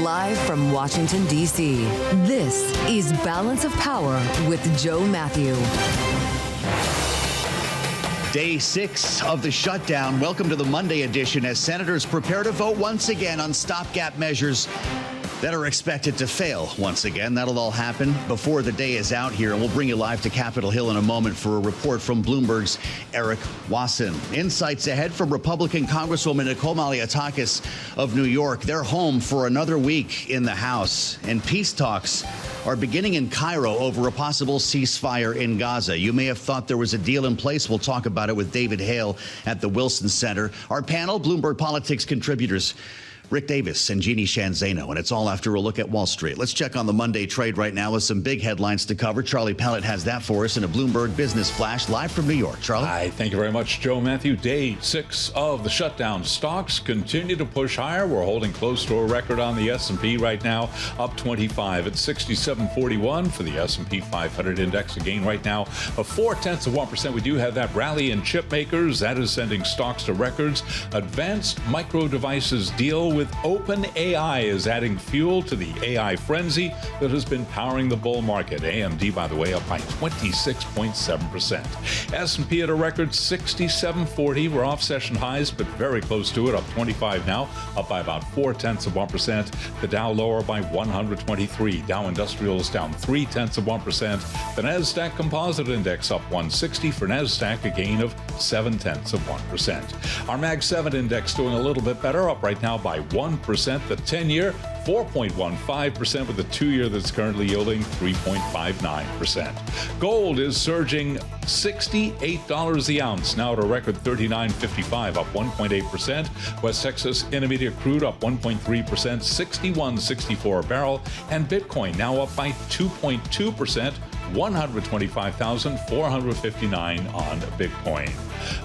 Live from Washington, D.C., this is Balance of Power with Joe Mathieu. Day 6 of the shutdown. Welcome to the Monday edition as senators prepare to vote once again on stopgap measures that are expected to fail once again. That'll all happen before the day is out here, and we'll bring you live to Capitol Hill in a moment for a report from Bloomberg's Erik Wasson. Insights ahead from Republican Congresswoman Nicole Malliotakis of New York. They're home for another week in the House, and peace talks are beginning in Cairo over a possible ceasefire in Gaza. You may have thought there was a deal in place. We'll talk about it with David Hale at the Wilson Center. Our panel, Bloomberg Politics contributors Rick Davis and Jeanne Zaino, and it's all after a look at Wall Street. Let's check on the Monday trade right now with some big headlines to cover. Charlie Pellet has that for us in a Bloomberg Business Flash live from New York. Charlie? Hi, thank you very much, Joe Mathieu. Day 6 of the shutdown. Stocks continue to push higher. We're holding close to a record on the S&P right now, up 25 at 6741 for the S&P 500 index. Again, right now, of 0.4%. We do have that rally in chip makers. That is sending stocks to records. Advanced Micro Devices deal with OpenAI is adding fuel to the AI frenzy that has been powering the bull market. AMD, by the way, up by 26.7%. S&P at a record 6740. We're off session highs, but very close to it, up 25 now, up by about 0.4%. The Dow lower by 123. Dow Industrials down 0.3%. The Nasdaq Composite Index up 160. For Nasdaq, a gain of 0.7%. Our Mag 7 Index doing a little bit better, up right now by 1%. The 10-year 4.15%, with the 2-year that's currently yielding 3.59%. Gold is surging $68 the ounce, now at a record $39.55, up 1.8%. West Texas Intermediate crude up 1.3%, $61.64 a barrel, and Bitcoin now up by 2.2%. 125,459 on Bitcoin.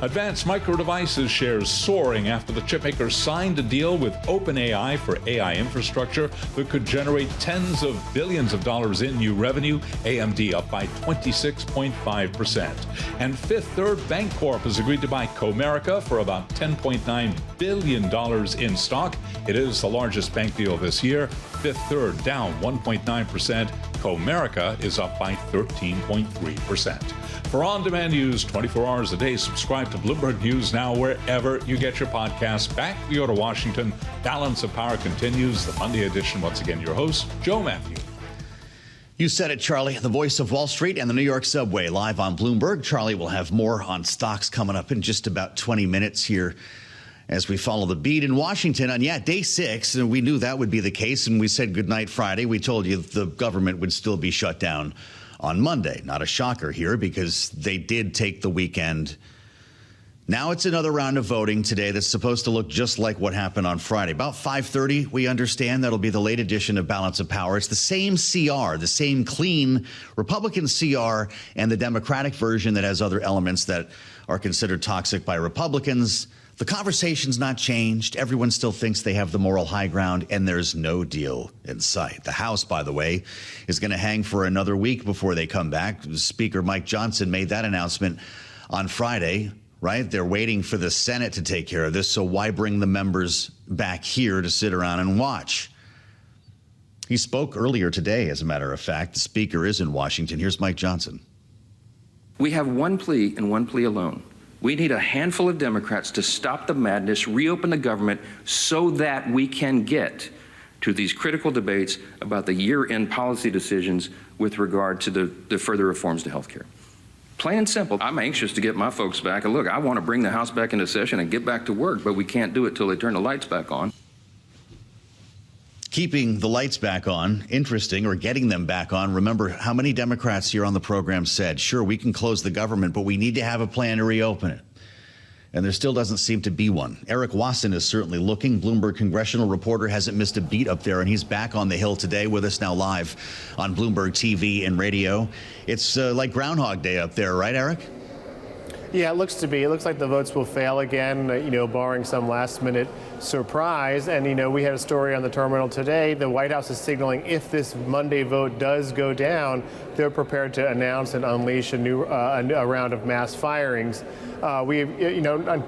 Advanced Micro Devices shares soaring after the chipmaker signed a deal with OpenAI for AI infrastructure that could generate tens of billions of dollars in new revenue. AMD up by 26.5%. And Fifth Third Bancorp has agreed to buy Comerica for about $10.9 billion in stock. It is the largest bank deal this year. Fifth Third down 1.9%. Comerica is up by 13.3%. For on-demand news 24 hours a day, subscribe to Bloomberg News Now wherever you get your podcasts. Back we go to Washington. Balance of Power continues. The Monday edition. Once again, your host, Joe Mathieu. You said it, Charlie. The voice of Wall Street and the New York subway live on Bloomberg. Charlie will have more on stocks coming up in just about 20 minutes here as we follow the beat in Washington. And yeah, day 6, and we knew that would be the case, and we said goodnight Friday. We told you the government would still be shut down on Monday. Not a shocker here, because they did take the weekend. Now it's another round of voting today that's supposed to look just like what happened on Friday. About 5:30, we understand that'll be the late edition of Balance of Power. It's the same CR, the same clean Republican CR, and the Democratic version that has other elements that are considered toxic by Republicans. The conversation's not changed. Everyone still thinks they have the moral high ground, and there's no deal in sight. The House, by the way, is going to hang for another week before they come back. Speaker Mike Johnson made that announcement on Friday, right? They're waiting for the Senate to take care of this, so why bring the members back here to sit around and watch? He spoke earlier today, as a matter of fact. The Speaker is in Washington. Here's Mike Johnson. We have one plea and one plea alone. We need a handful of Democrats to stop the madness, reopen the government, so that we can get to these critical debates about the year-end policy decisions with regard to the further reforms to health care. Plain and simple. I'm anxious to get my folks back. And look, I want to bring the House back into session and get back to work, but we can't do it till they turn the lights back on. Keeping the lights back on, interesting, or getting them back on. Remember how many Democrats here on the program said, sure, we can close the government, but we need to have a plan to reopen it. And there still doesn't seem to be one. Erik Wasson is certainly looking. Bloomberg congressional reporter hasn't missed a beat up there, and he's back on the Hill today with us now live on Bloomberg TV and radio. It's like Groundhog Day up there, right, Erik? Yeah, it looks to be. It looks like the votes will fail again, barring some last-minute surprise. And, we had a story on the terminal today. The White House is signaling if this Monday vote does go down, they're prepared to announce and unleash a new a round of mass firings. I'm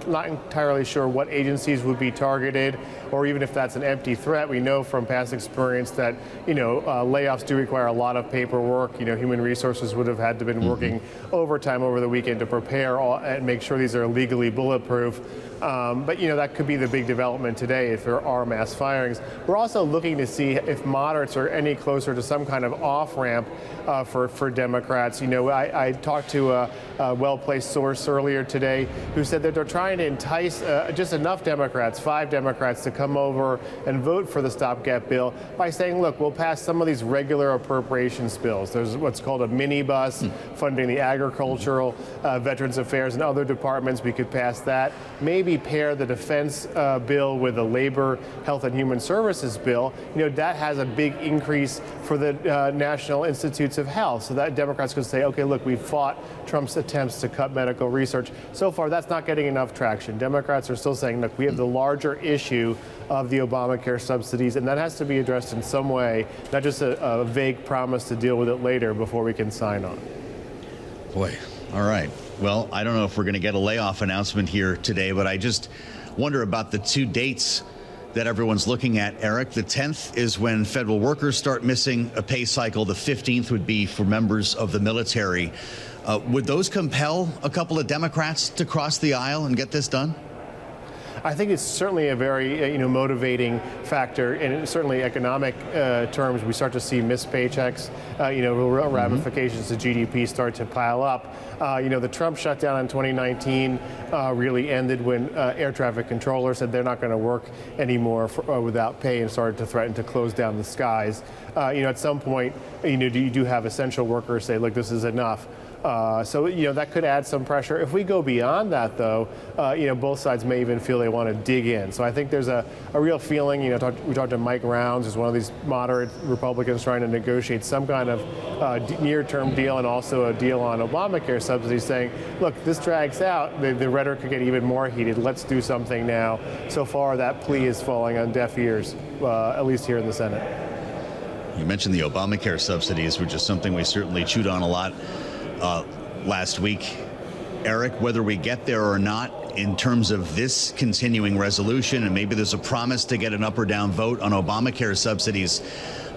not entirely sure what agencies would be targeted, or even if that's an empty threat. We know from past experience that, layoffs do require a lot of paperwork. Human resources would have had to been working overtime over the weekend to prepare and make sure these are legally bulletproof. But that could be the big development today if there are mass firings. We're also looking to see if moderates are any closer to some kind of off-ramp for Democrats. I talked to a well-placed source earlier today who said that they're trying to entice just enough Democrats, 5 Democrats, to come over and vote for the stopgap bill by saying, look, we'll pass some of these regular appropriations bills. There's what's called a minibus funding the agricultural, Veterans Affairs, and other departments. We could pass that. Maybe pair the defense bill with the labor, health, and human services bill. That has a big increase for the National Institutes of Health. So that Democrats could say, okay, look, we've fought Trump's attempts to cut medical research. So far, that's not getting enough traction. Democrats are still saying, look, we have the larger issue of the Obamacare subsidies, and that has to be addressed in some way, not just a vague promise to deal with it later before we can sign on. Boy, all right. Well, I don't know if we're going to get a layoff announcement here today, but I just wonder about the 2 dates that everyone's looking at, Erik. The 10th is when federal workers start missing a pay cycle. The 15th would be for members of the military. Would those compel a couple of Democrats to cross the aisle and get this done? I think it's certainly a very motivating factor, and certainly economic terms. We start to see missed paychecks, real ramifications to GDP start to pile up. The Trump shutdown in 2019 really ended when air traffic controllers said they're not going to work anymore without pay and started to threaten to close down the skies. At some point, you do have essential workers say, look, this is enough. So that could add some pressure. If we go beyond that, though, both sides may even feel they want to dig in. So I think there's a real feeling. We talked to Mike Rounds, who's one of these moderate Republicans trying to negotiate some kind of near-term deal and also a deal on Obamacare subsidies, saying, look, this drags out. The rhetoric could get even more heated. Let's do something now. So far, that plea is falling on deaf ears, at least here in the Senate. You mentioned the Obamacare subsidies, which is something we certainly chewed on a lot last week. Erik, whether we get there or not in terms of this continuing resolution, and maybe there's a promise to get an up or down vote on Obamacare subsidies,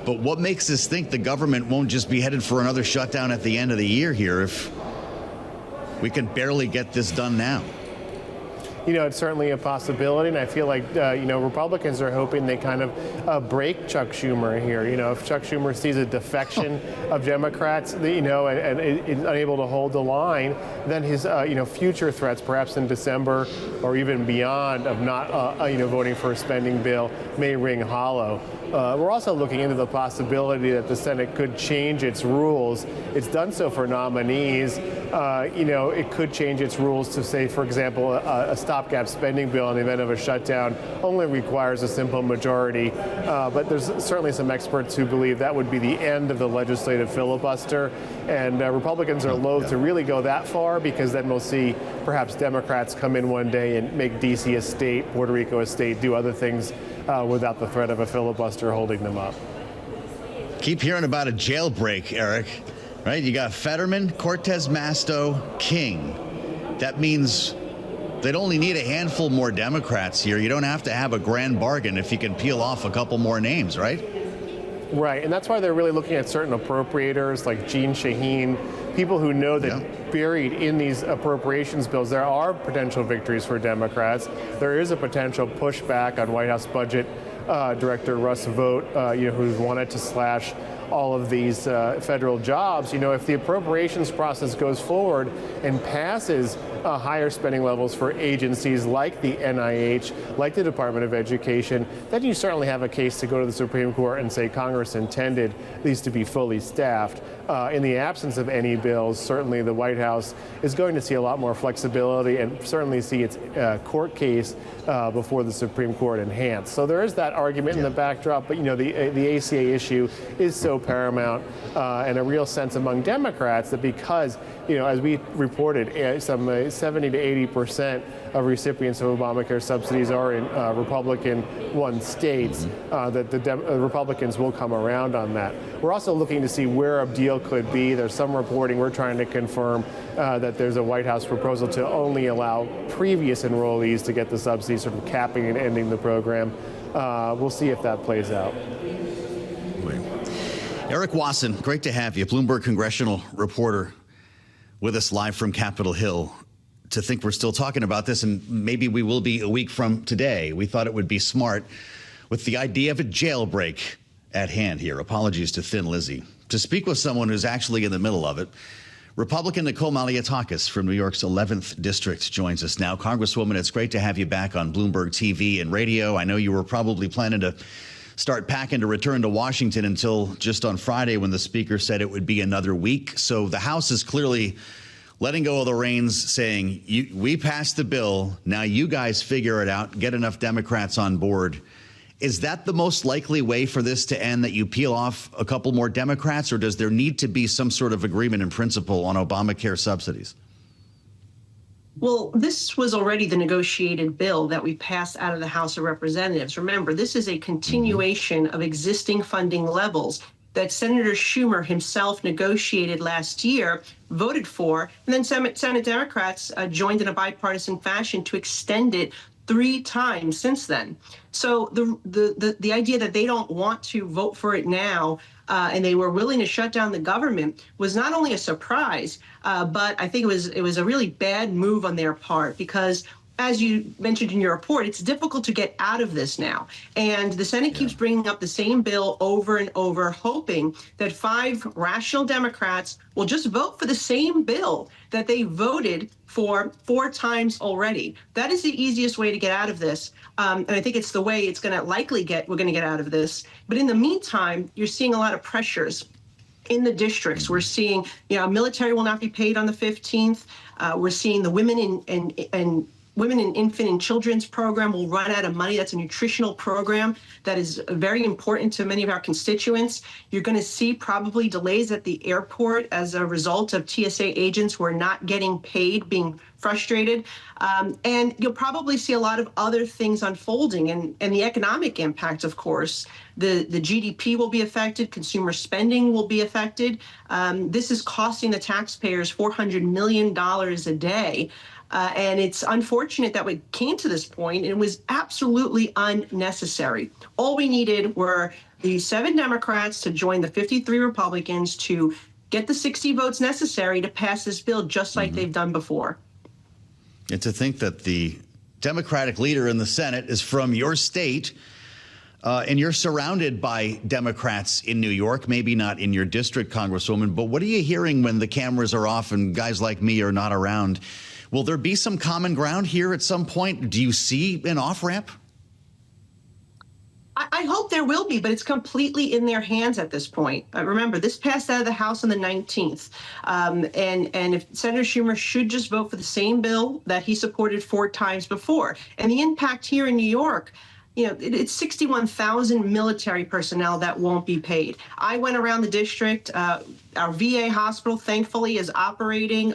but what makes us think the government won't just be headed for another shutdown at the end of the year here if we can barely get this done now? It's certainly a possibility, and I feel like, Republicans are hoping they kind of break Chuck Schumer here. If Chuck Schumer sees a defection of Democrats, and is unable to hold the line, then his, future threats, perhaps in December or even beyond, of not, voting for a spending bill may ring hollow. We're also looking into the possibility that the Senate could change its rules. It's done so for nominees. It could change its rules to say, for example, a stopgap spending bill in the event of a shutdown only requires a simple majority. But there's certainly some experts who believe that would be the end of the legislative filibuster. And Republicans are loath to really go that far, because then we'll see perhaps Democrats come in one day and make D.C. a state, Puerto Rico a state, do other things without the threat of a filibuster holding them up. Keep hearing about a jailbreak, Erik. Right? You got Fetterman, Cortez Masto, King. That means they'd only need a handful more Democrats here. You don't have to have a grand bargain if you can peel off a couple more names, right? Right, and that's why they're really looking at certain appropriators like Jeanne, Sheehan, people who know that buried in these appropriations bills, there are potential victories for Democrats. There is a potential pushback on White House Budget Director Russ Vought, who wanted to slash all of these federal jobs. If the appropriations process goes forward and passes higher spending levels for agencies like the NIH, like the Department of Education, then you certainly have a case to go to the Supreme Court and say Congress intended these to be fully staffed. In the absence of any bills, certainly the White House is going to see a lot more flexibility and certainly see its court case before the Supreme Court enhanced. So there is that argument in the backdrop, but the ACA issue is so so paramount and a real sense among Democrats that because, as we reported, some 70 to 80% of recipients of Obamacare subsidies are in Republican-won states, that the Republicans will come around on that. We're also looking to see where a deal could be. There's some reporting we're trying to confirm that there's a White House proposal to only allow previous enrollees to get the subsidies, sort of capping and ending the program. We'll see if that plays out. Erik Wasson, great to have you, Bloomberg congressional reporter, with us live from Capitol Hill. To think we're still talking about this, and maybe we will be a week from today. We thought it would be smart with the idea of a jailbreak at hand here. Apologies to Thin Lizzy. To speak with someone who's actually in the middle of it, Republican Nicole Malliotakis from New York's 11th District joins us now. Congresswoman, it's great to have you back on Bloomberg TV and radio. I know you were probably planning to start packing to return to Washington until just on Friday when the speaker said it would be another week. So the House is clearly letting go of the reins, saying, we passed the bill, now you guys figure it out, get enough Democrats on board. Is that the most likely way for this to end, that you peel off a couple more Democrats, or does there need to be some sort of agreement in principle on Obamacare subsidies? Well, this was already the negotiated bill that we passed out of the House of Representatives. Remember, this is a continuation of existing funding levels that Senator Schumer himself negotiated last year, voted for, and then Senate Democrats joined in a bipartisan fashion to extend it 3 times since then. So the idea that they don't want to vote for it now and they were willing to shut down the government was not only a surprise, but I think it was a really bad move on their part, because as you mentioned in your report, it's difficult to get out of this now. And the Senate keeps bringing up the same bill over and over, hoping that 5 rational Democrats will just vote for the same bill that they voted for 4 times already. That is the easiest way to get out of this. And I think it's the way it's going to likely we're going to get out of this. But in the meantime, you're seeing a lot of pressures in the districts. We're seeing, military will not be paid on the 15th. We're seeing the Women and Infant and Children's program will run out of money. That's a nutritional program that is very important to many of our constituents. You're going to see probably delays at the airport as a result of TSA agents who are not getting paid, being frustrated. And you'll probably see a lot of other things unfolding, and the economic impact, of course. The GDP will be affected. Consumer spending will be affected. This is costing the taxpayers $400 million a day. And it's unfortunate that we came to this point, and it was absolutely unnecessary. All we needed were the 7 Democrats to join the 53 Republicans to get the 60 votes necessary to pass this bill, just like they've done before. And to think that the Democratic leader in the Senate is from your state, and you're surrounded by Democrats in New York, maybe not in your district, Congresswoman, but what are you hearing when the cameras are off and guys like me are not around? Will there be some common ground here at some point? Do you see an off-ramp? I hope there will be, but it's completely in their hands at this point. Remember, this passed out of the House on the 19th. And if Senator Schumer should just vote for the same bill that he supported 4 times before. And the impact here in New York, it's 61,000 military personnel that won't be paid. I went around the district. Our VA hospital, thankfully, is operating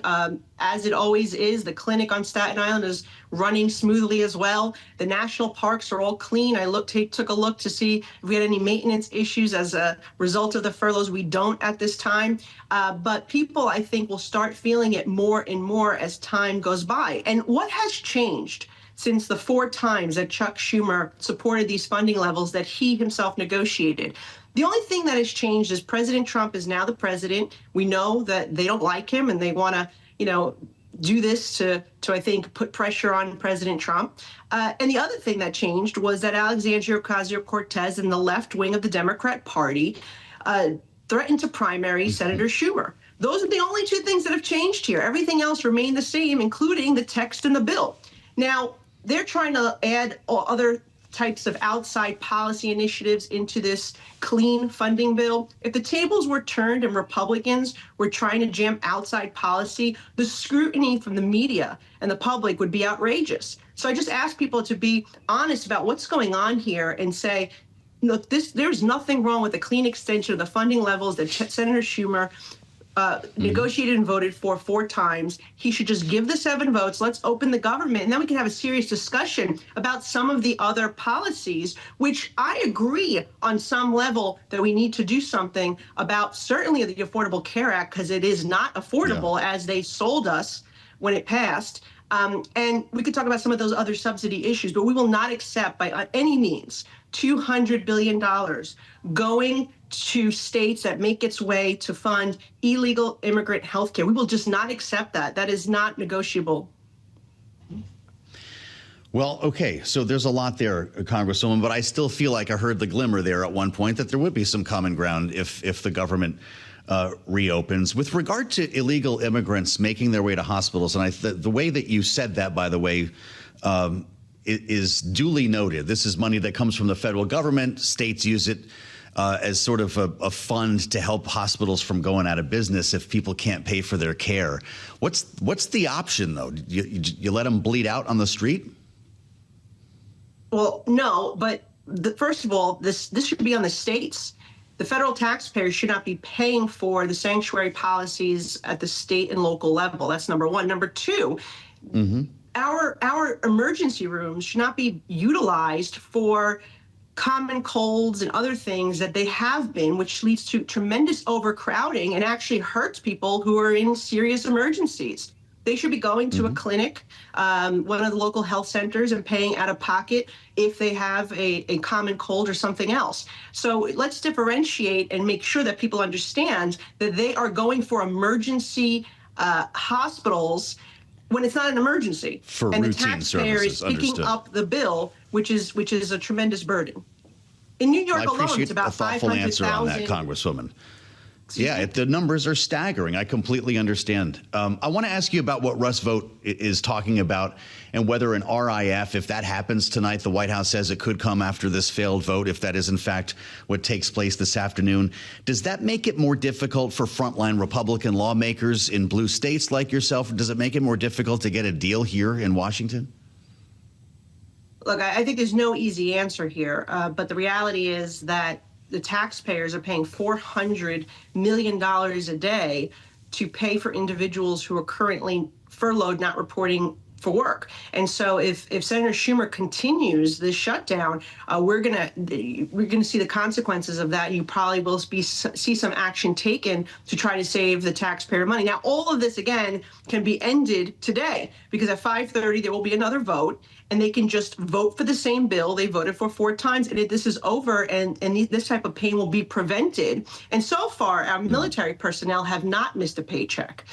as it always is. The clinic on Staten Island is running smoothly as well. The national parks are all clean. I took a look to see if we had any maintenance issues as a result of the furloughs. We don't at this time. But people, I think, will start feeling it more and more as time goes by. And what has changed since the 4 times that Chuck Schumer supported these funding levels that he himself negotiated? The only thing that has changed is President Trump is now the president. We know that they don't like him, and they want to, do this to I think, put pressure on President Trump. And the other thing that changed was that Alexandria Ocasio-Cortez and the left wing of the Democrat Party threatened to primary Senator Schumer. Those are the only 2 things that have changed here. Everything else remained the same, including the text in the bill. Now, they're trying to add other types of outside policy initiatives into this clean funding bill. If the tables were turned and Republicans were trying to jam outside policy, the scrutiny from the media and the public would be outrageous. So I just ask people to be honest about what's going on here and say, look, there's nothing wrong with a clean extension of the funding levels that Senator Schumer negotiated and voted for 4 times. He should just give the 7 votes. Let's open the government, and then we can have a serious discussion about some of the other policies, which I agree on some level that we need to do something about, certainly the Affordable Care Act, because it is not affordable as they sold us when it passed. And we could talk about some of those other subsidy issues, but we will not accept by any means $200 billion going to states that make its way to fund illegal immigrant health care. We will just not accept that. That is not negotiable. Well, okay, so there's a lot there, Congresswoman, but I still feel like I heard the glimmer there at one point that there would be some common ground if the government reopens. With regard to illegal immigrants making their way to hospitals, and the way that you said that, by the way, is duly noted. This is money that comes from the federal government. States use it as sort of a fund to help hospitals from going out of business if people can't pay for their care. What's the option, though? You let them bleed out on the street? Well, no, but first of all, this should be on the states. The federal taxpayers should not be paying for the sanctuary policies at the state and local level. That's number one. Number two, our emergency rooms should not be utilized for common colds and other things that they have been, which leads to tremendous overcrowding and actually hurts people who are in serious emergencies. They should be going to a clinic, one of the local health centers, and paying out of pocket if they have a common cold or something else. So let's differentiate and make sure that people understand that they are going for emergency hospitals when it's not an emergency. For and the routine taxpayer services, is picking up the bill, which is a tremendous burden. In New York alone, it's about 500,000. I appreciate a thoughtful answer on that, Congresswoman. Yeah, the numbers are staggering. I completely understand. I want to ask you about what Russ Vought is talking about and whether an RIF, if that happens tonight, the White House says it could come after this failed vote, if that is in fact what takes place this afternoon. Does that make it more difficult for frontline Republican lawmakers in blue states like yourself? Does it make it more difficult to get a deal here in Washington? Look, I think there's no easy answer here, but the reality is that the taxpayers are paying $400 million a day to pay for individuals who are currently furloughed, not reporting for work. And so if Senator Schumer continues this shutdown, we're gonna see the consequences of that. You probably will see some action taken to try to save the taxpayer money. Now, all of this, again, can be ended today because at 5:30 there will be another vote, and they can just vote for the same bill they voted for 4 times, and this is over, and this type of pain will be prevented. And so far, our military personnel have not missed a paycheck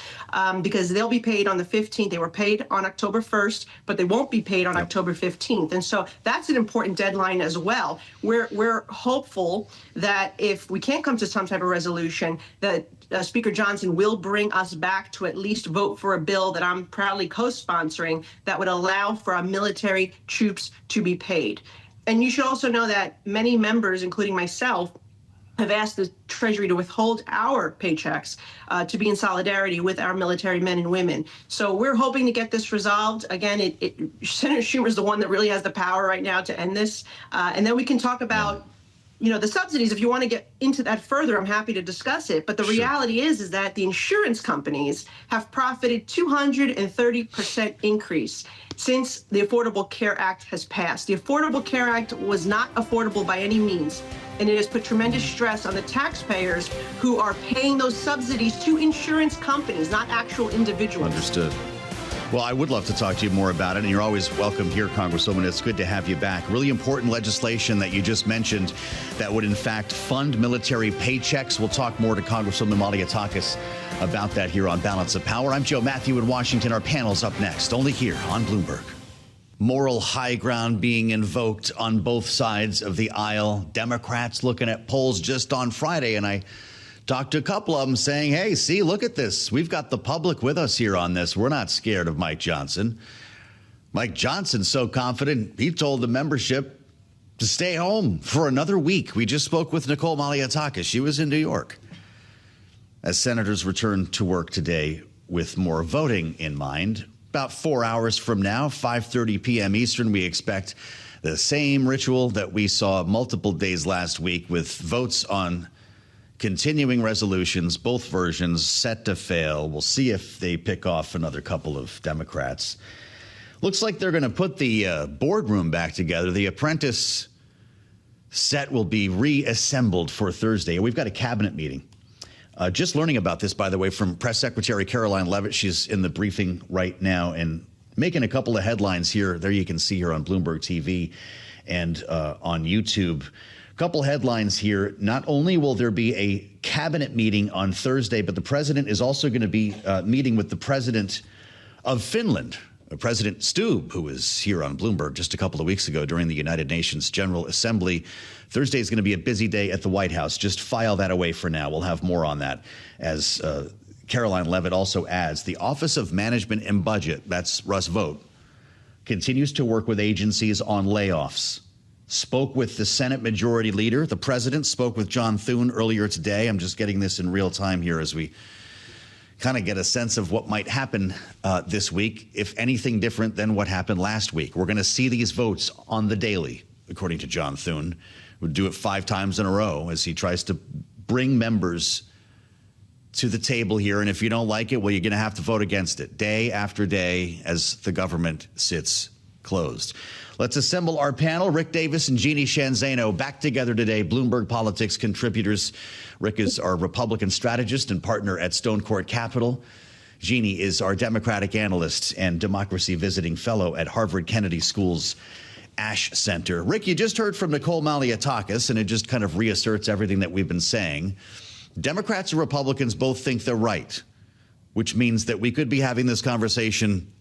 because they'll be paid on the 15th. They were paid on October 1st, but they won't be paid on October 15th. And so that's an important deadline as well. We're hopeful that if we can't come to some type of resolution, that Speaker Johnson will bring us back to at least vote for a bill that I'm proudly co-sponsoring that would allow for our military troops to be paid. And you should also know that many members, including myself, have asked the Treasury to withhold our paychecks to be in solidarity with our military men and women. So we're hoping to get this resolved. Again, Senator Schumer is the one that really has the power right now to end this. And then we can talk about the subsidies. If you want to get into that further, I'm happy to discuss it. But the reality is that the insurance companies have profited 230% increase since the Affordable Care Act has passed. The Affordable Care Act was not affordable by any means, and it has put tremendous stress on the taxpayers who are paying those subsidies to insurance companies, not actual individuals. Understood. Well, I would love to talk to you more about it, and you're always welcome here, Congresswoman. It's good to have you back. Really important legislation that you just mentioned that would, in fact, fund military paychecks. We'll talk more to Congresswoman Malliotakis about that here on Balance of Power. I'm Joe Mathieu in Washington. Our panel's up next, only here on Bloomberg. Moral high ground being invoked on both sides of the aisle. Democrats looking at polls just on Friday, and I talked to a couple of them saying, hey, see, look at this. We've got the public with us here on this. We're not scared of Mike Johnson. Mike Johnson's so confident, he told the membership to stay home for another week. We just spoke with Nicole Malliotakis. She was in New York. As senators return to work today with more voting in mind, about 4 hours from now, 5:30 p.m. Eastern, we expect The same ritual that we saw multiple days last week with votes on continuing resolutions, both versions set to fail. We'll see if they pick off another couple of Democrats. Looks like they're going to put the boardroom back together. The apprentice set will be reassembled for Thursday. We've got a cabinet meeting. Just learning about this, by the way, from Press Secretary Caroline Leavitt. She's in the briefing right now and making a couple of headlines here. There you can see here on Bloomberg TV and on YouTube. A couple headlines here. Not only will there be a cabinet meeting on Thursday, but the president is also going to be meeting with the president of Finland, President Stubb, who was here on Bloomberg just a couple of weeks ago during the United Nations General Assembly. Thursday is going to be a busy day at the White House. Just file that away for now. We'll have more on that. As Caroline Leavitt also adds, the Office of Management and Budget, that's Russ Vought, continues to work with agencies on layoffs. Spoke with the Senate Majority Leader. The president spoke with John Thune earlier today. I'm just getting this in real time here as we kind of get a sense of what might happen this week, if anything different than what happened last week. We're going to see these votes on the daily, according to John Thune. We'll do it 5 times in a row as he tries to bring members to the table here. And if you don't like it, well, you're going to have to vote against it day after day as the government sits closed. Let's assemble our panel. Rick Davis and Jeanne Zaino back together today, Bloomberg Politics contributors. Rick is our Republican strategist and partner at Stonecourt Capital. Jeanne is our Democratic analyst and democracy visiting fellow at Harvard Kennedy School's Ash Center. Rick, you just heard from Nicole Malliotakis, and it just kind of reasserts everything that we've been saying. Democrats and Republicans both think they're right, which means that we could be having this conversation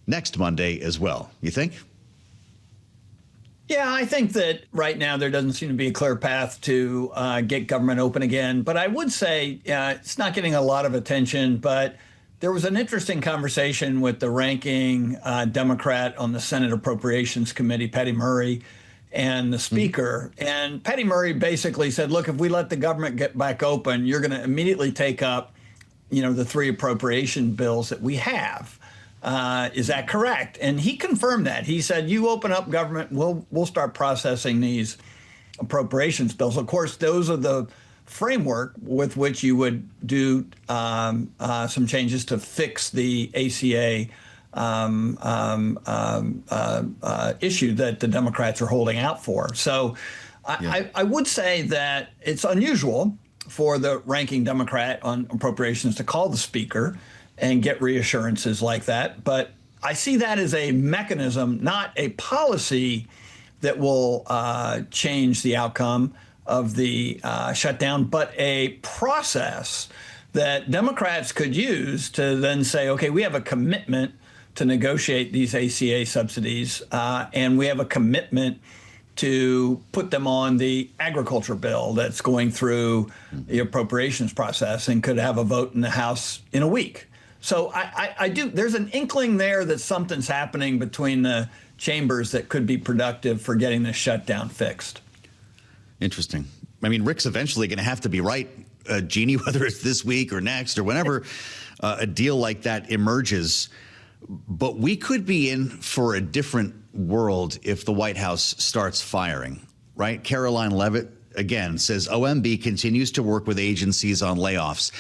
next Monday as well. You think? Yeah, I think that right now there doesn't seem to be a clear path to get government open again. But I would say it's not getting a lot of attention. But there was an interesting conversation with the ranking Democrat on the Senate Appropriations Committee, Patty Murray, and the Speaker. And Patty Murray basically said, look, if we let the government get back open, you're going to immediately take up, the 3 appropriation bills that we have. Is that correct? And he confirmed that. He said, you open up government, we'll start processing these appropriations bills. Of course, those are the framework with which you would do some changes to fix the ACA issue that the Democrats are holding out for. So I would say that it's unusual for the ranking Democrat on appropriations to call the Speaker and get reassurances like that. But I see that as a mechanism, not a policy that will change the outcome of the shutdown, but a process that Democrats could use to then say, okay, we have a commitment to negotiate these ACA subsidies, and we have a commitment to put them on the agriculture bill that's going through the appropriations process and could have a vote in the House in a week. So I do. There's an inkling there that something's happening between the chambers that could be productive for getting the shutdown fixed. Interesting. I mean, Rick's eventually going to have to be right, Jeanne, whether it's this week or next or whenever a deal like that emerges. But we could be in for a different world if the White House starts firing, right? Caroline Leavitt, again, says OMB continues to work with agencies on layoffs.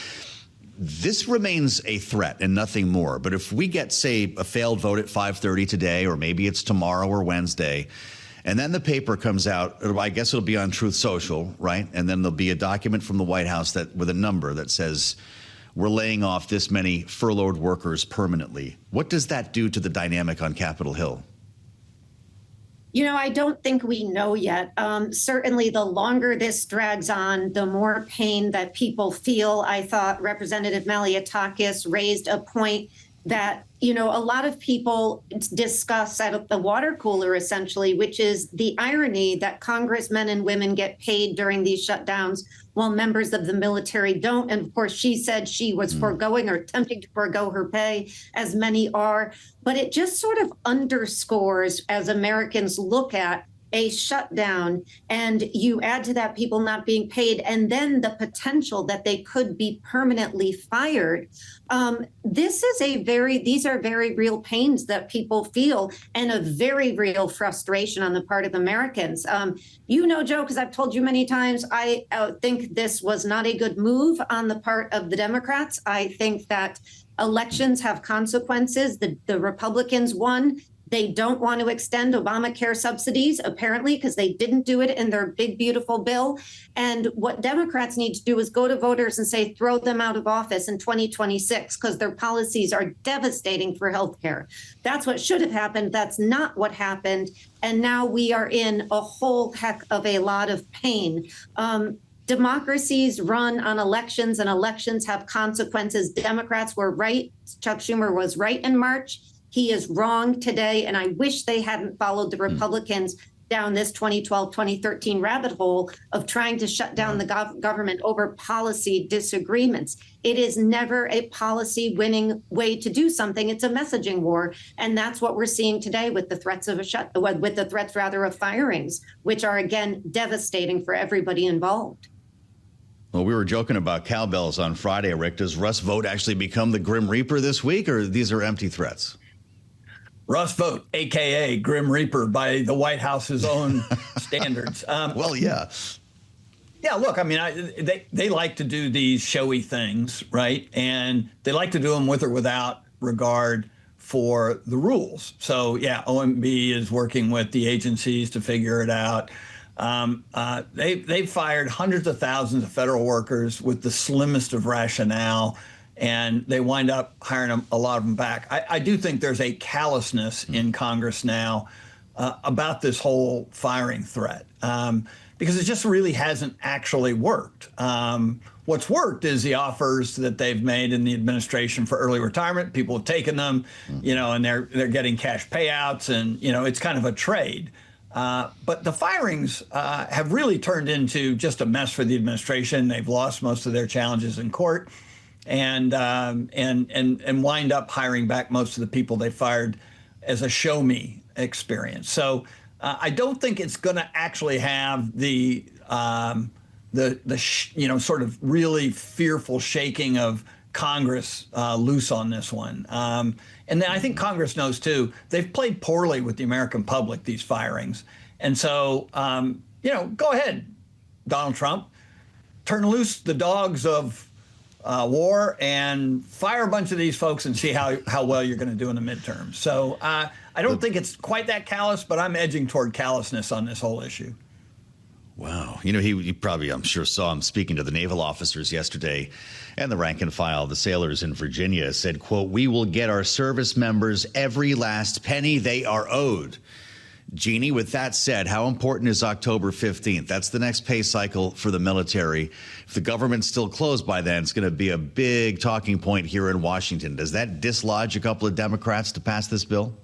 This remains a threat and nothing more. But if we get, say, a failed vote at 5:30 today, or maybe it's tomorrow or Wednesday, and then the paper comes out, I guess it'll be on Truth Social, right? And then there'll be a document from the White House that with a number that says we're laying off this many furloughed workers permanently. What does that do to the dynamic on Capitol Hill? I don't think we know yet. Certainly, the longer this drags on, the more pain that people feel. I thought Representative Malliotakis raised a point that, a lot of people discuss at the water cooler, essentially, which is the irony that congressmen and women get paid during these shutdowns while members of the military don't. And of course, she said she was foregoing or attempting to forego her pay, as many are. But it just sort of underscores, as Americans look at a shutdown, and you add to that people not being paid, and then the potential that they could be permanently fired. These are very real pains that people feel, and a very real frustration on the part of Americans. Joe, because I've told you many times, I think this was not a good move on the part of the Democrats. I think that elections have consequences. The Republicans won. They don't want to extend Obamacare subsidies, apparently, because they didn't do it in their big, beautiful bill. And what Democrats need to do is go to voters and say, throw them out of office in 2026, because their policies are devastating for healthcare. That's what should have happened. That's not what happened. And now we are in a whole heck of a lot of pain. Democracies run on elections, and elections have consequences. Democrats were right. Chuck Schumer was right in March. He is wrong today, and I wish they hadn't followed the Republicans down this 2012, 2013 rabbit hole of trying to shut down the government over policy disagreements. It is never a policy winning way to do something. It's a messaging war, and that's what we're seeing today with the threats of of firings, which are again devastating for everybody involved. Well, we were joking about cowbells on Friday, Rick. Does Russ Vought actually become the Grim Reaper this week, or these are empty threats? Russ Vought, a.k.a. Grim Reaper by the White House's own standards. Yeah, look, I mean, they like to do these showy things, right? And they like to do them with or without regard for the rules. So, yeah, OMB is working with the agencies to figure it out. They've fired hundreds of thousands of federal workers with the slimmest of rationale, and they wind up hiring a lot of them back. I do think there's a callousness in Congress now about this whole firing threat because it just really hasn't actually worked. What's worked is the offers that they've made in the administration for early retirement. People have taken them, and they're getting cash payouts, and it's kind of a trade. But the firings have really turned into just a mess for the administration. They've lost most of their challenges in court, and wind up hiring back most of the people they fired as a show me experience. So I don't think it's going to actually have the sort of really fearful shaking of Congress loose on this one. And then I think Congress knows, too, they've played poorly with the American public, these firings. And so, go ahead, Donald Trump, turn loose the dogs of war and fire a bunch of these folks and see how well you're going to do in the midterms. So I don't think it's quite that callous, but I'm edging toward callousness on this whole issue. Wow. He probably, I'm sure, saw him speaking to the naval officers yesterday, and the rank and file, the sailors in Virginia, said, quote, "We will get our service members every last penny they are owed." Jeanne, with that said, how important is October 15th? That's the next pay cycle for the military. If the government's still closed by then, it's going to be a big talking point here in Washington. Does that dislodge a couple of Democrats to pass this bill?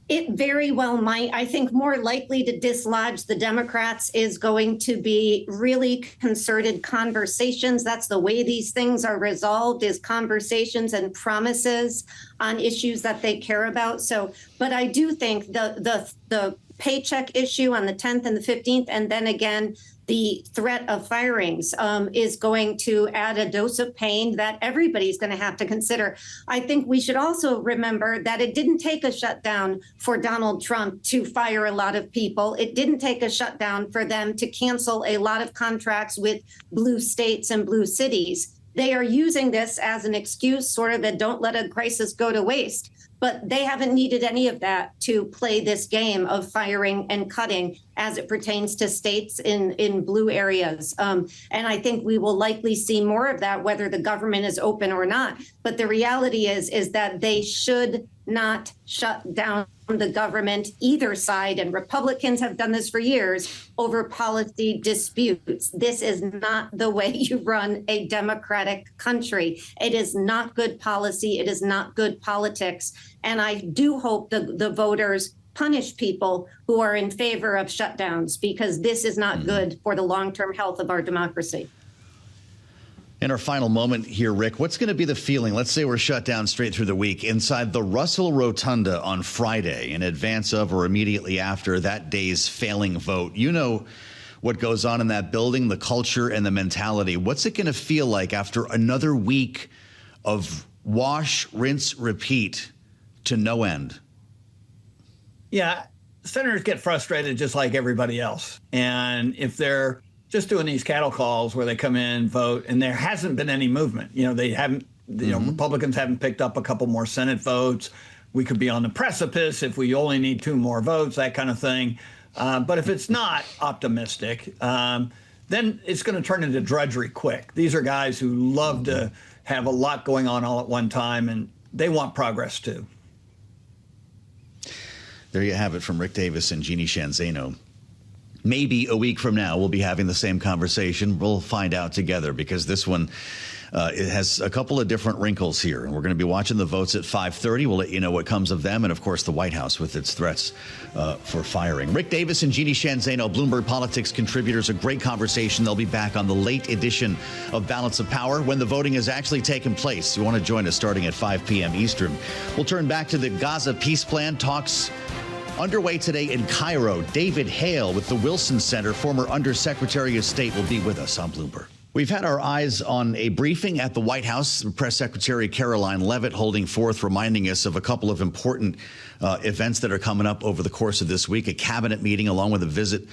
It very well might. I think more likely to dislodge the Democrats is going to be really concerted conversations. That's the way these things are resolved, is conversations and promises on issues that they care about. So, but I do think the paycheck issue on the 10th and the 15th, and then again, the threat of firings is going to add a dose of pain that everybody's going to have to consider. I think we should also remember that it didn't take a shutdown for Donald Trump to fire a lot of people. It didn't take a shutdown for them to cancel a lot of contracts with blue states and blue cities. They are using this as an excuse, sort of, that don't let a crisis go to waste. But they haven't needed any of that to play this game of firing and cutting as it pertains to states in blue areas. And I think we will likely see more of that, whether the government is open or not. But the reality is that they should not shut down the government, either side. And Republicans have done this for years over policy disputes. This is not the way you run a democratic country. It is not good policy. It is not good politics. And I do hope the voters punish people who are in favor of shutdowns, because this is not good for the long-term health of our democracy. In our final moment here, Rick, what's going to be the feeling? Let's say we're shut down straight through the week inside the Russell Rotunda on Friday in advance of or immediately after that day's failing vote. You know what goes on in that building, the culture and the mentality. What's it going to feel like after another week of wash, rinse, repeat to no end? Yeah, senators get frustrated just like everybody else. And if they're just doing these cattle calls where they come in, vote, and there hasn't been any movement. They haven't, Republicans haven't picked up a couple more Senate votes. We could be on the precipice if we only need 2 more votes, that kind of thing. But if it's not optimistic, then it's going to turn into drudgery quick. These are guys who love to have a lot going on all at one time, and they want progress too. There you have it from Rick Davis and Jeanne Zaino. Maybe a week from now, we'll be having the same conversation. We'll find out together, because this one it has a couple of different wrinkles here. And we're going to be watching the votes at 5:30. We'll let you know what comes of them. And, of course, the White House with its threats for firing. Rick Davis and Jeanne Zaino, Bloomberg Politics contributors. A great conversation. They'll be back on the late edition of Balance of Power when the voting has actually taken place. You want to join us starting at 5 p.m. Eastern. We'll turn back to the Gaza peace plan talks underway today in Cairo. David Hale with the Wilson Center, former Undersecretary of State, will be with us on Bloomberg. We've had our eyes on a briefing at the White House. Press Secretary Caroline Leavitt holding forth, reminding us of a couple of important events that are coming up over the course of this week. A cabinet meeting along with a visit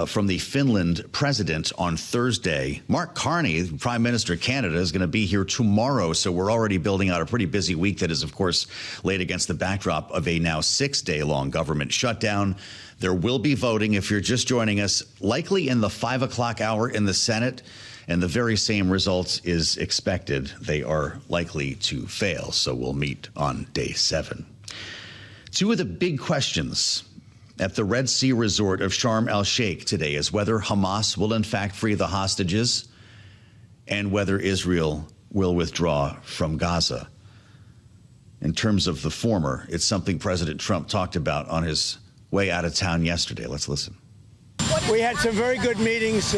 from the Finland president on Thursday. Mark Carney, Prime Minister of Canada, is going to be here tomorrow. So we're already building out a pretty busy week that is, of course, laid against the backdrop of a now 6-day-long government shutdown. There will be voting, if you're just joining us, likely in the 5 o'clock hour in the Senate. And the very same results is expected. They are likely to fail. So we'll meet on day 7. 2 of the big questions at the Red Sea resort of Sharm el-Sheikh today is whether Hamas will in fact free the hostages and whether Israel will withdraw from Gaza. In terms of the former, it's something President Trump talked about on his way out of town yesterday. Let's listen. We had some very good meetings.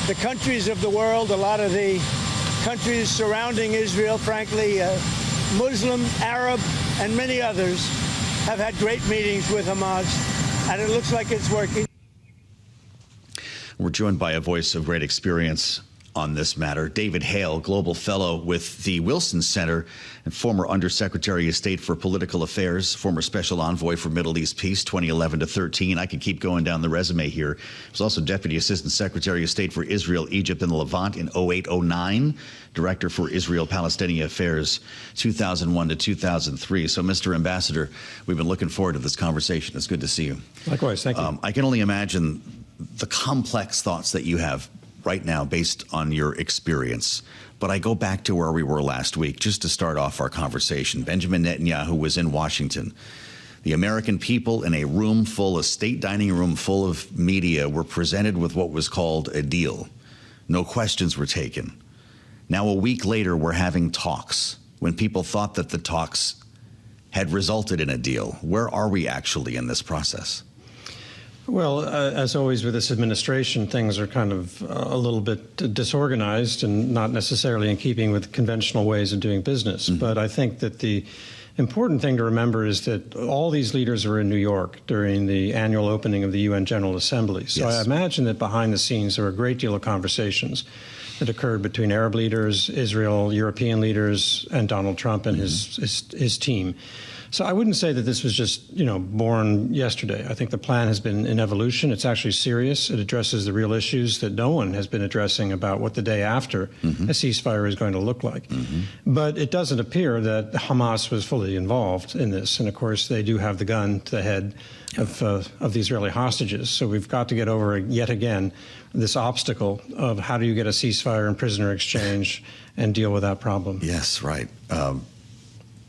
The countries of the world, a lot of the countries surrounding Israel, frankly, Muslim, Arab, and many others have had great meetings with Hamas, and it looks like it's working. We're joined by a voice of great experience on this matter, David Hale, Global Fellow with the Wilson Center and former Undersecretary of State for Political Affairs, former Special Envoy for Middle East Peace, 2011 to 13. I could keep going down the resume here. He was also Deputy Assistant Secretary of State for Israel, Egypt, and the Levant in 08-09, Director for Israel-Palestinian Affairs, 2001 to 2003. So, Mr. Ambassador, we've been looking forward to this conversation. It's good to see you. Likewise, thank you. I can only imagine the complex thoughts that you have right now based on your experience. But I go back to where we were last week just to start off our conversation. Benjamin Netanyahu was in Washington. The American people in a room full, a state dining room full of media, were presented with what was called a deal. No questions were taken. Now, a week later, we're having talks when people thought that the talks had resulted in a deal. Where are we actually in this process? Well, as always with this administration, things are kind of a little bit disorganized and not necessarily in keeping with conventional ways of doing business. Mm-hmm. But I think that the important thing to remember is that all these leaders were in New York during the annual opening of the UN General Assembly. So yes. I imagine that behind the scenes there were a great deal of conversations that occurred between Arab leaders, Israel, European leaders, and Donald Trump and his team. So I wouldn't say that this was just, born yesterday. I think the plan has been in evolution. It's actually serious. It addresses the real issues that no one has been addressing about what the day after a ceasefire is going to look like. But it doesn't appear that Hamas was fully involved in this. And, of course, they do have the gun to the head of the Israeli hostages. So we've got to get over, yet again, this obstacle of how do you get a ceasefire and prisoner exchange and deal with that problem. Yes, right.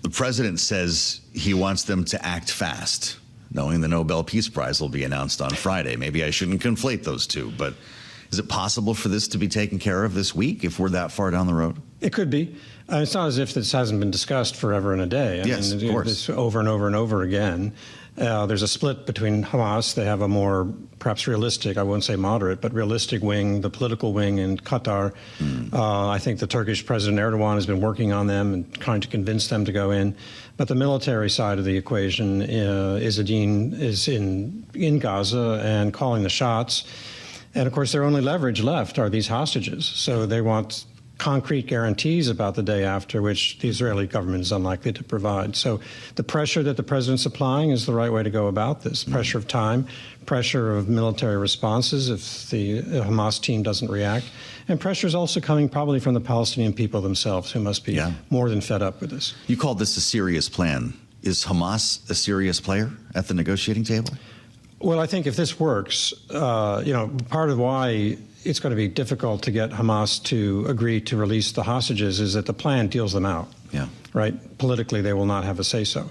The president says he wants them to act fast, knowing the Nobel Peace Prize will be announced on Friday. Maybe I shouldn't conflate those two, but is it possible for this to be taken care of this week if we're that far down the road? It could be. It's not as if this hasn't been discussed forever and a day. Yes, of course. This over and over and over again. There's a split between Hamas. They have a more, perhaps realistic, I wouldn't say moderate, but realistic wing, the political wing in Qatar. I think the Turkish President Erdogan has been working on them and trying to convince them to go in. But the military side of the equation, Izzadine is in Gaza and calling the shots. And of course, their only leverage left are these hostages. So they want concrete guarantees about the day after, which the Israeli government is unlikely to provide. So the pressure that the president's applying is the right way to go about this. Pressure of time, pressure of military responses if the Hamas team doesn't react. And pressure is also coming probably from the Palestinian people themselves, who must be more than fed up with this. You called this a serious plan. Is Hamas a serious player at the negotiating table? Well, I think if this works, part of why it's going to be difficult to get Hamas to agree to release the hostages is that the plan deals them out. Yeah. Right? Politically, they will not have a say-so.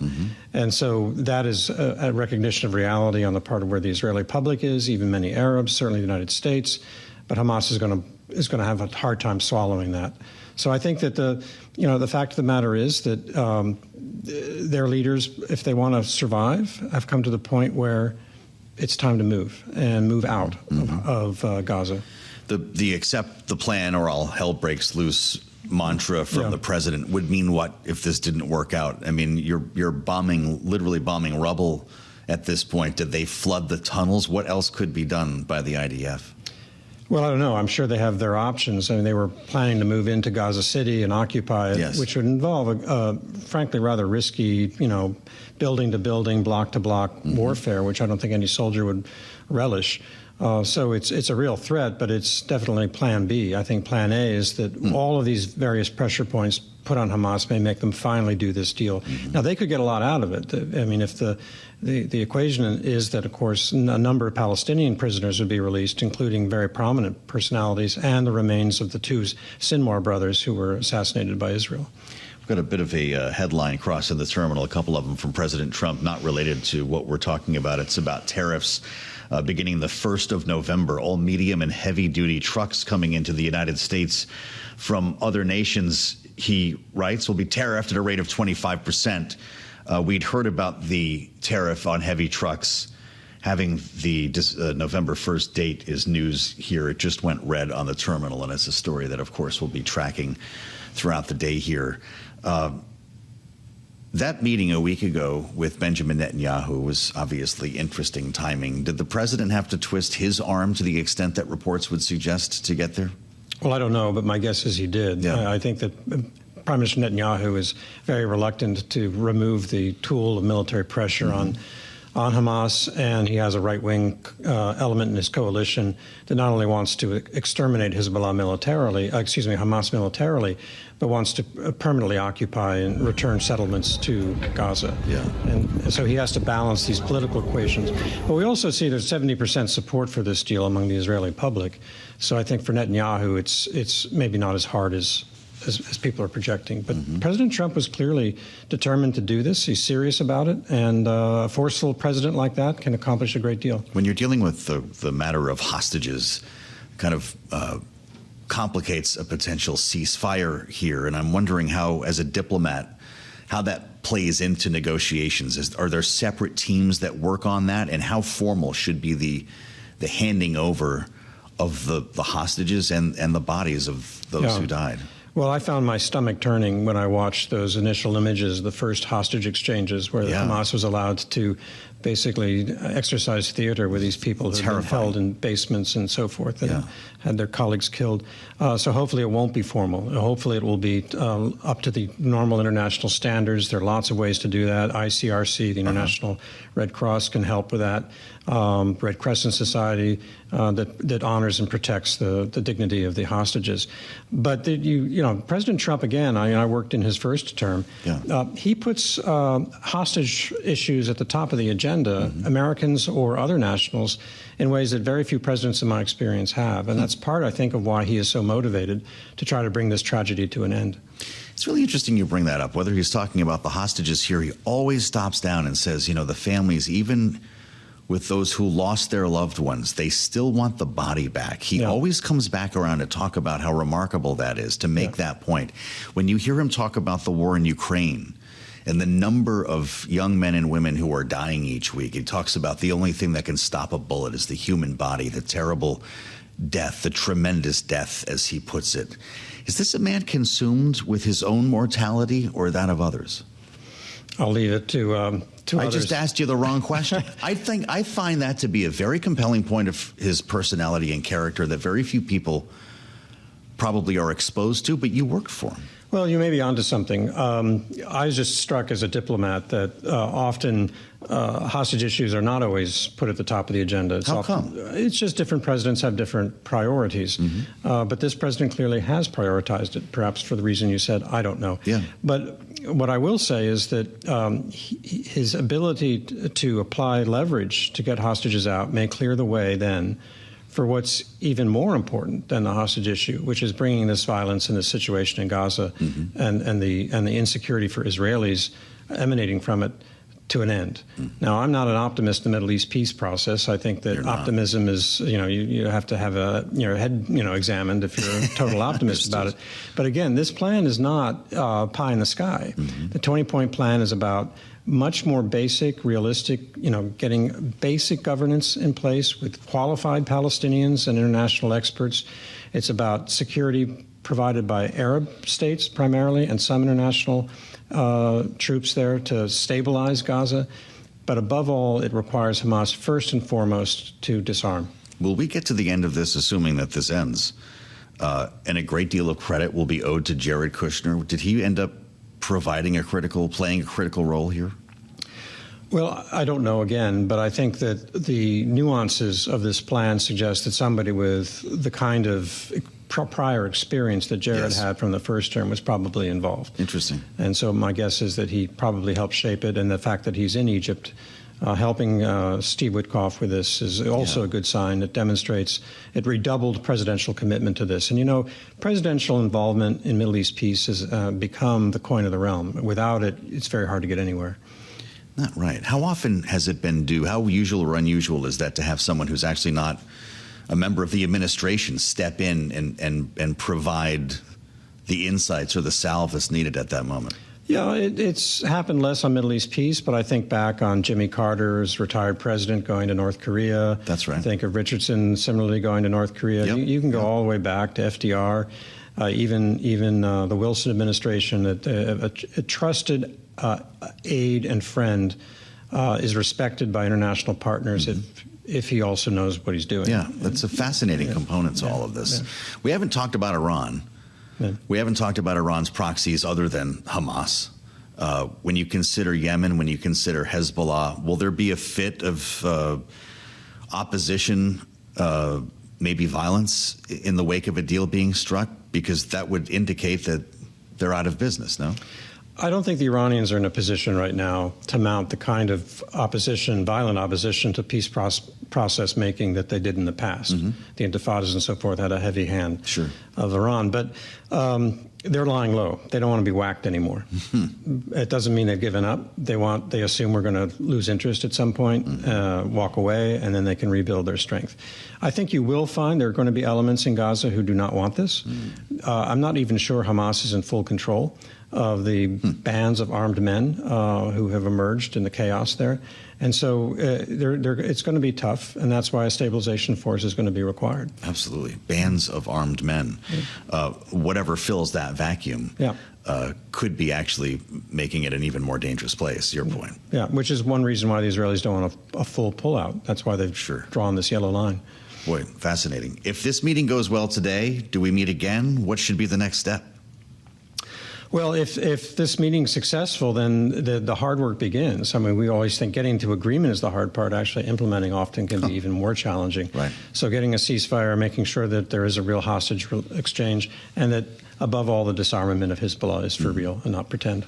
And so that is a recognition of reality on the part of where the Israeli public is, even many Arabs, certainly the United States. But Hamas is going to have a hard time swallowing that. So I think that the fact of the matter is that their leaders, if they want to survive, have come to the point where it's time to move out of Gaza. The accept the plan or all hell breaks loose mantra from the president would mean what if this didn't work out? I mean, you're literally bombing rubble at this point. Did they flood the tunnels? What else could be done by the IDF? Well, I don't know. I'm sure they have their options. I mean, they were planning to move into Gaza City and occupy it, which would involve a frankly, rather risky, building to building, block to block warfare, which I don't think any soldier would relish. So it's a real threat, but it's definitely Plan B. I think Plan A is that all of these various pressure points put on Hamas may make them finally do this deal. Now, they could get a lot out of it. I mean, if the equation is that, of course, a number of Palestinian prisoners would be released, including very prominent personalities and the remains of the two Sinwar brothers who were assassinated by Israel. We've got a bit of a headline crossing the terminal, a couple of them from President Trump, not related to what we're talking about. It's about tariffs. Beginning the 1st of November, all medium and heavy-duty trucks coming into the United States from other nations, he writes, will be tariffed at a rate of 25%. We'd heard about the tariff on heavy trucks. Having the November 1st date is news here. It just went red on the terminal, and it's a story that, of course, we'll be tracking throughout the day here. That meeting a week ago with Benjamin Netanyahu was obviously interesting timing. Did the president have to twist his arm to the extent that reports would suggest to get there? Well, I don't know, but my guess is he did. Yeah. I think that Prime Minister Netanyahu is very reluctant to remove the tool of military pressure on Hamas, and he has a right-wing element in his coalition that not only wants to exterminate Hamas militarily, but wants to permanently occupy and return settlements to Gaza. Yeah. And so he has to balance these political equations. But we also see there's 70% support for this deal among the Israeli public. So I think for Netanyahu, it's maybe not as hard as people are projecting. But President Trump was clearly determined to do this. He's serious about it. And a forceful president like that can accomplish a great deal. When you're dealing with the matter of hostages, kind of complicates a potential ceasefire here. And I'm wondering how, as a diplomat, how that plays into negotiations. Are there separate teams that work on that? And how formal should be the handing over of the hostages and the bodies of those who died? Well, I found my stomach turning when I watched those initial images, the first hostage exchanges, where Hamas was allowed to basically exercise theater with these people who have been held in basements and so forth and had their colleagues killed. So hopefully it won't be formal. Hopefully it will be up to the normal international standards. There are lots of ways to do that. ICRC, the International Red Cross, can help with that. Red Crescent Society that honors and protects the dignity of the hostages. But President Trump, again, I worked in his first term. He puts hostage issues at the top of the agenda, Americans or other nationals, in ways that very few presidents in my experience have. And that's part, I think, of why he is so motivated to try to bring this tragedy to an end. It's really interesting you bring that up. Whether he's talking about the hostages here, he always stops down and says, the families, even with those who lost their loved ones, they still want the body back. He always comes back around to talk about how remarkable that is, to make that point. When you hear him talk about the war in Ukraine and the number of young men and women who are dying each week. He talks about the only thing that can stop a bullet is the human body, the terrible death, the tremendous death, as he puts it. Is this a man consumed with his own mortality or that of others? I'll leave it to others. I just asked you the wrong question. I find that to be a very compelling point of his personality and character that very few people probably are exposed to, but you worked for him. Well, you may be onto something. I was just struck as a diplomat that often hostage issues are not always put at the top of the agenda. How come? It's just different presidents have different priorities. But this president clearly has prioritized it, perhaps for the reason you said. I don't know. Yeah. But what I will say is that his ability to apply leverage to get hostages out may clear the way then for what's even more important than the hostage issue, which is bringing this violence and this situation in Gaza and the insecurity for Israelis emanating from it to an end. Now, I'm not an optimist in the Middle East peace process. I think that optimism is, you have to have your head, examined if you're a total optimist about it. But again, this plan is not pie in the sky. The 20-point plan is about much more basic, realistic, getting basic governance in place with qualified Palestinians and international experts. It's about security provided by Arab states primarily and some international troops there to stabilize Gaza. But above all, it requires Hamas first and foremost to disarm. Will we get to the end of this, assuming that this ends, and a great deal of credit will be owed to Jared Kushner? Did he end up playing a critical role here? Well, I don't know again, but I think that the nuances of this plan suggest that somebody with the kind of prior experience that Jared had from the first term was probably involved. Interesting. And so my guess is that he probably helped shape it, and the fact that he's in Egypt helping Steve Witkoff with this is also a good sign. It demonstrates it redoubled presidential commitment to this. And, presidential involvement in Middle East peace has become the coin of the realm. Without it, it's very hard to get anywhere. Not right. How often has it been due? How usual or unusual is that to have someone who's actually not a member of the administration step in and provide the insights or the salve that's needed at that moment? Yeah, it's happened less on Middle East peace, but I think back on Jimmy Carter's retired president going to North Korea. That's right. I think of Richardson similarly going to North Korea. Yep. You can go all the way back to FDR, even the Wilson administration. A trusted aide and friend is respected by international partners if he also knows what he's doing. Yeah, that's a fascinating component to all of this. Yeah. We haven't talked about Iran. Yeah. We haven't talked about Iran's proxies other than Hamas. When you consider Yemen, when you consider Hezbollah, will there be a fit of opposition, maybe violence, in the wake of a deal being struck? Because that would indicate that they're out of business, no? I don't think the Iranians are in a position right now to mount the kind of opposition, violent opposition to peace process making that they did in the past. The Intifadas and so forth had a heavy hand of Iran. But they're lying low. They don't want to be whacked anymore. It doesn't mean they've given up. They assume we're going to lose interest at some point, walk away, and then they can rebuild their strength. I think you will find there are going to be elements in Gaza who do not want this. I'm not even sure Hamas is in full control of the bands of armed men who have emerged in the chaos there. And so it's going to be tough, and that's why a stabilization force is going to be required. Absolutely. Bands of armed men. Whatever fills that vacuum could be actually making it an even more dangerous place, your point. Yeah, which is one reason why the Israelis don't want a full pullout. That's why they've drawn this yellow line. Boy, fascinating. If this meeting goes well today, do we meet again? What should be the next step? Well, if this meeting's successful, then the hard work begins. I mean, we always think getting to agreement is the hard part. Actually, implementing often can be even more challenging. Right. So getting a ceasefire, making sure that there is a real hostage exchange, and that, above all, the disarmament of Hezbollah is for real and not pretend.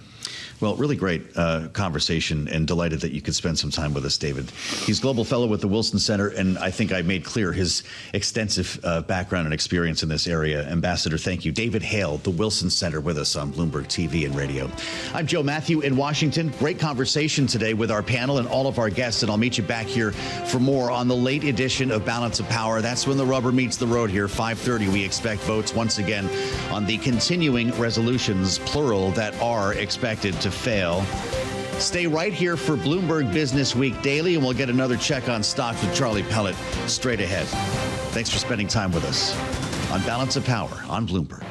Well, really great conversation, and delighted that you could spend some time with us, David. He's Global Fellow with the Wilson Center, and I think I made clear his extensive background and experience in this area. Ambassador, thank you. David Hale, the Wilson Center, with us on Bloomberg TV and radio. I'm Joe Mathieu in Washington. Great conversation today with our panel and all of our guests, and I'll meet you back here for more on the late edition of Balance of Power. That's when the rubber meets the road here. 5:30, we expect votes once again on the continuing resolutions, plural, that are expected expected to fail. Stay right here for Bloomberg Business Week Daily, and we'll get another check on stocks with Charlie Pellet straight ahead. Thanks for spending time with us on Balance of Power on Bloomberg.